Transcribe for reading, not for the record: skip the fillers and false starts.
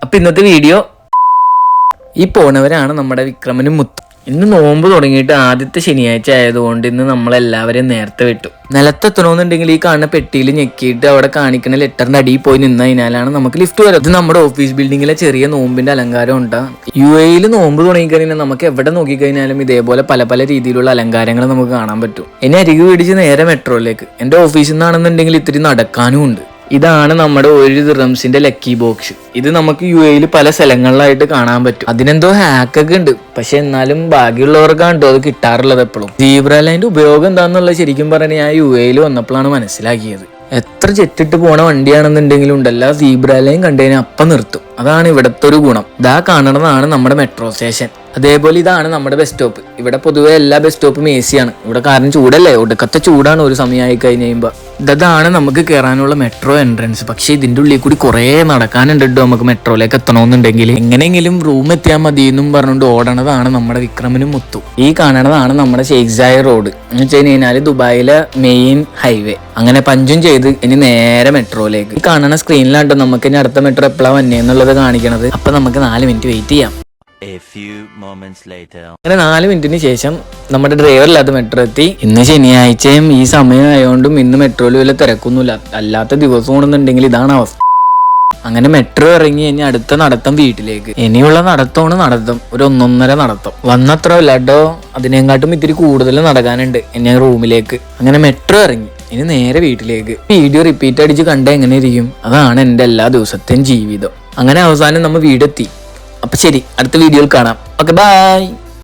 അപ്പൊ ഇന്നത്തെ വീഡിയോ ഈ പോണവരാണ് നമ്മുടെ വിക്രമനും മുത്തും. ഇന്ന് നോമ്പ് തുടങ്ങിയിട്ട് ആദ്യത്തെ ശനിയാഴ്ച ആയതുകൊണ്ട് ഇന്ന് നമ്മളെല്ലാവരെയും നേരത്തെ വിട്ടു. നിലത്തെത്തണമെന്നുണ്ടെങ്കിൽ ഈ കാണുന്ന പെട്ടിയിൽ ഞെക്കിയിട്ട് അവിടെ കാണിക്കുന്ന ലെറ്ററിന്റെ അടിയിൽ പോയി നിന്നതിനാലാണ് നമുക്ക് ലിഫ്റ്റ് വരും. ഇത് നമ്മുടെ ഓഫീസ് ബിൽഡിങ്ങിലെ ചെറിയ നോമ്പിന്റെ അലങ്കാരം ഉണ്ടാ. UAE നോമ്പ് തുടങ്ങിക്കഴിഞ്ഞാൽ നമുക്ക് എവിടെ നോക്കിക്കഴിഞ്ഞാലും ഇതേപോലെ പല പല രീതിയിലുള്ള അലങ്കാരങ്ങൾ നമുക്ക് കാണാൻ പറ്റും. എന്നെ അരികു പിടിച്ച് നേരെ മെട്രോയിലേക്ക്. എന്റെ ഓഫീസിൽ നിന്നാണെന്നുണ്ടെങ്കിൽ ഇത്തിരി നടക്കാനും ഉണ്ട്. ഇതാണ് നമ്മുടെ 1 ദിർഹംസിന്റെ ലക്കി ബോക്സ്. ഇത് നമുക്ക് UAE പല സ്ഥലങ്ങളിലായിട്ട് കാണാൻ പറ്റും. അതിനെന്തോ ഹാക്കൊക്കെ ഉണ്ട്, പക്ഷെ എന്നാലും ബാക്കിയുള്ളവർക്കാണ് കേട്ടോ അത് കിട്ടാറുള്ളത് എപ്പോഴും. സീബ്ര ലൈൻ്റെ ഉപയോഗം എന്താണെന്നുള്ളത് ശരിക്കും പറഞ്ഞാൽ ഞാൻ UAE വന്നപ്പോഴാണ് മനസ്സിലാക്കിയത്. എത്ര ചെറ്റിട്ട് പോണ വണ്ടിയാണെന്നുണ്ടെങ്കിലും ഉണ്ടല്ലോ, സീബ്ര ലൈൻ കണ്ടുകഴിഞ്ഞാൽ അപ്പം നിർത്തും. അതാണ് ഇവിടുത്തെ ഒരു ഗുണം. ഇതാ കാണുന്നതാണ് നമ്മുടെ മെട്രോ സ്റ്റേഷൻ. അതേപോലെ ഇതാണ് നമ്മുടെ ബസ് സ്റ്റോപ്പ്. ഇവിടെ പൊതുവെ എല്ലാ ബസ് സ്റ്റോപ്പും AC ആണ്. ഇവിടെ കാരണം ചൂടല്ലേ, ഒടുക്കത്തെ ചൂടാണ് ഒരു സമയമായി കഴിഞ്ഞ് കഴിയുമ്പോൾ. ഇതാണ് നമുക്ക് കയറാനുള്ള മെട്രോ എൻട്രൻസ്. പക്ഷെ ഇതിന്റെ ഉള്ളിൽ കൂടി കുറേ നടക്കാനുണ്ട് കേട്ടോ. നമുക്ക് മെട്രോയിലേക്ക് എത്തണമെന്നുണ്ടെങ്കിൽ എങ്ങനെയെങ്കിലും റൂം എത്തിയാൽ മതി എന്നും പറഞ്ഞുകൊണ്ട് ഓടണതാണ് നമ്മുടെ വിക്രമനും മുത്തും. ഈ കാണണതാണ് നമ്മുടെ ഷെയ്ഖ് സായദ് റോഡ്. എന്ന് വെച്ച് കഴിഞ്ഞാൽ ദുബായിലെ മെയിൻ ഹൈവേ. അങ്ങനെ പഞ്ചും ചെയ്ത് ഇനി നേരെ മെട്രോയിലേക്ക്. ഈ കാണുന്ന സ്ക്രീനിലാണ്ടോ നമുക്ക് ഇനി അടുത്ത മെട്രോ എപ്പോഴാണ് വന്നേന്നുള്ളത് കാണിക്കണത്. അപ്പൊ നമുക്ക് 4 മിനിറ്റ് വെയിറ്റ് ചെയ്യാം. അങ്ങനെ 4 മിനിറ്റിന് ശേഷം നമ്മുടെ ഡ്രൈവറില്ലാത്ത മെട്രോ എത്തി. ഇന്ന് ശനിയാഴ്ചയും ഈ സമയമായതുകൊണ്ടും ഇന്ന് മെട്രോയിൽ വല്ല തിരക്കൊന്നുമില്ല. അല്ലാത്ത ദിവസം കൊണ്ടെന്നുണ്ടെങ്കിൽ ഇതാണ് അവസ്ഥ. അങ്ങനെ മെട്രോ ഇറങ്ങി ഇനി അടുത്ത നടത്തം വീട്ടിലേക്ക്. ഇനിയുള്ള നടത്തമാണ് നടത്തം, ഒരു 1.5 നടത്തം. വന്നത്ര ഇല്ലാട്ടോ, അതിനെക്കാട്ടും ഇത്തിരി കൂടുതൽ നടക്കാനുണ്ട് ഇനി റൂമിലേക്ക്. അങ്ങനെ മെട്രോ ഇറങ്ങി ഇനി നേരെ വീട്ടിലേക്ക്. വീഡിയോ റിപ്പീറ്റ് അടിച്ച് കണ്ട എങ്ങനെ ഇരിക്കും? അതാണ് എൻ്റെ എല്ലാ ദിവസത്തെയും ജീവിതം. അങ്ങനെ അവസാനം നമ്മൾ വീടെത്തി. അപ്പൊ ശരി, അടുത്ത വീഡിയോയിൽ കാണാം. Okay, by.